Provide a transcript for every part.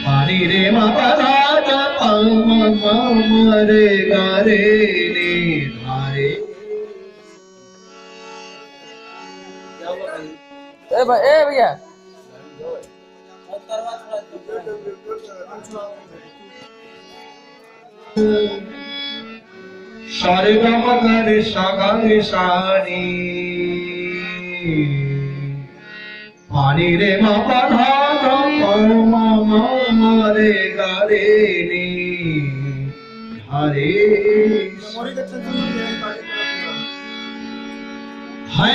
पानी रे मा पदा रे गा रे ने धारे। ए भैया सारे गा मा गा रे सा गा रे सा नी। पानी रे मा पधा रे गा रे नी धारे। है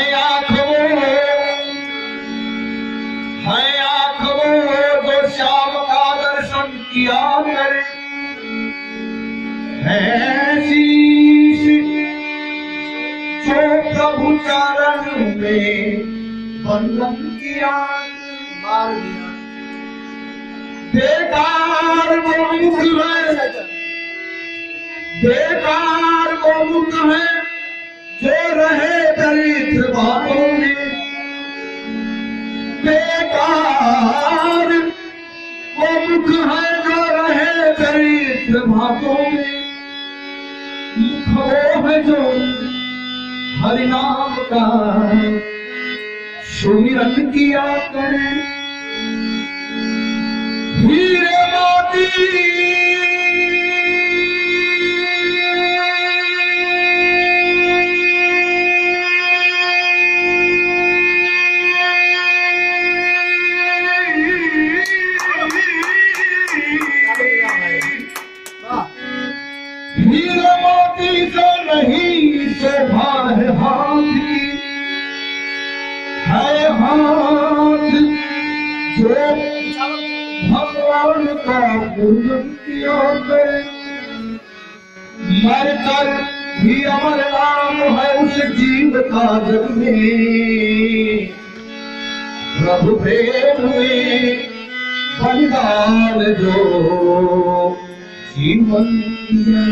आँख वो जो श्याम का दर्शन किया करे, है शीश जो प्रभु चरण में वंदन किया। बेकार वो मुख है, बेकार वो मुख है जो रहे दरिद्र बातों में। बेकार वो मुख है जो रहे दरिद्र बातों में। मुख वो है जो हरि नाम का सुमिरन किया करे। हीरे मोती से नहीं शोभा है हाथ की, है हाथ जो भगवान का पूजन किया करे। मर कर भी अमर नाम है उस जीव का जग में। प्रभु प्रेम में बलिदान जो जीवन दिया।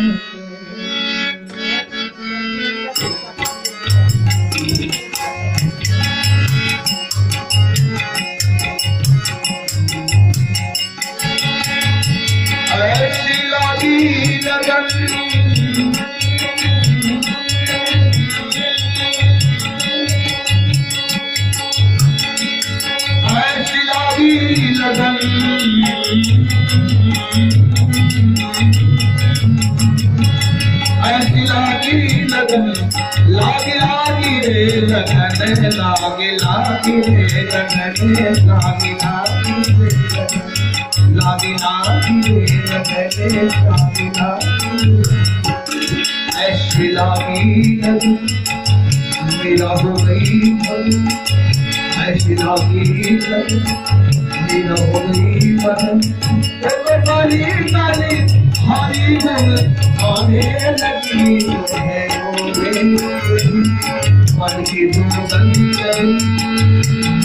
ऐसी लागी लगन ऐसी लागी लगन लागी लागी रे लगन लागी लागी रे लगन लागी लागी रे लगन लागी लागी रे लगन लागी लागी। ऐसी लागी लगन मेरा हो गई मन, ऐसी लागी लगन मेरा हो गई मन। काली काली हरी गुण आने लगी है मन की दुगन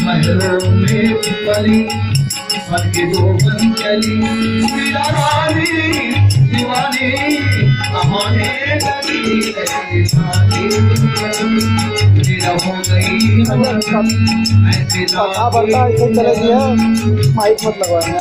महलों में पली, मन की दुगन चली मेरा रानी दीवानी कहाने लगी है। मेरा हो गई ऐसे चले गया माइक मत लगवाना।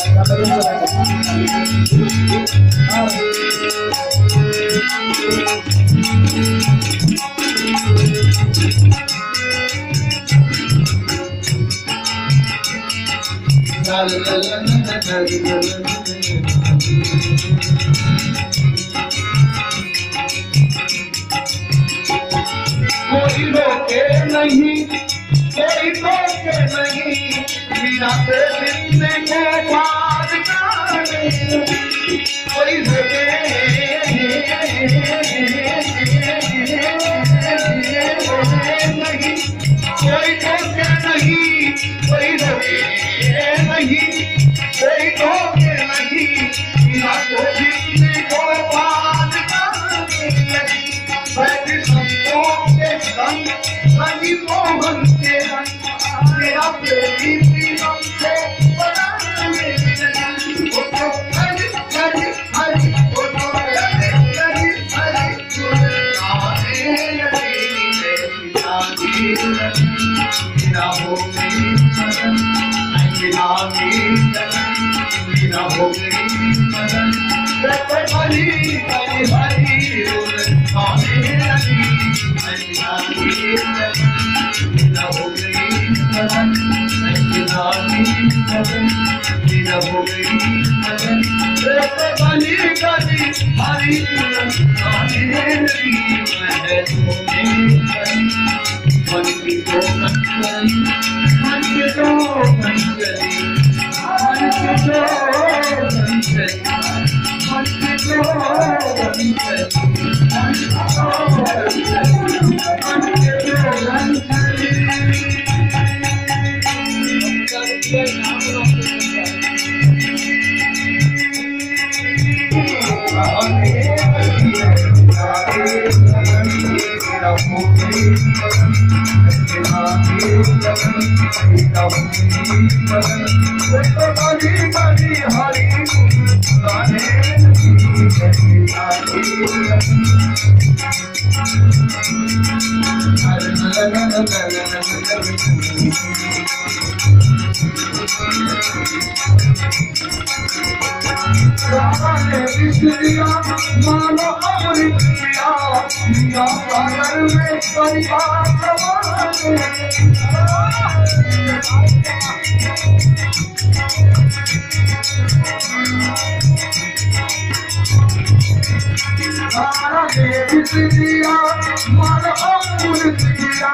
कोई रोके नहीं, कोई रोके नहीं, मीरा के दिल में को बात करे। कोई रोके नहीं, कोई रोके नहीं, कोई रोके नहीं, कोई रोके नहीं, मीरा के दिल में को बात करे। बैठ संतों के संग रंगी मोहन के रंग मेरा प्रेमी प्रीतम से बनाने वो तो हरि हरि हरि वो तो हरि हरि हरि आने लगी मेरा हो गई मन। भली कली हरी बोल गाने लगी नैना की लीला हो गई मदन नैना की लीला हो गई मदन भली कली हरी बोल गाने लगी महलों में मन की तो कंचली मन के तो कंचली मन के तो कंचली मन के तो कंचली मन के तो मानो अमृत पिया पिया सागर में परिवार सारा देव पिया मानो अमृत पिया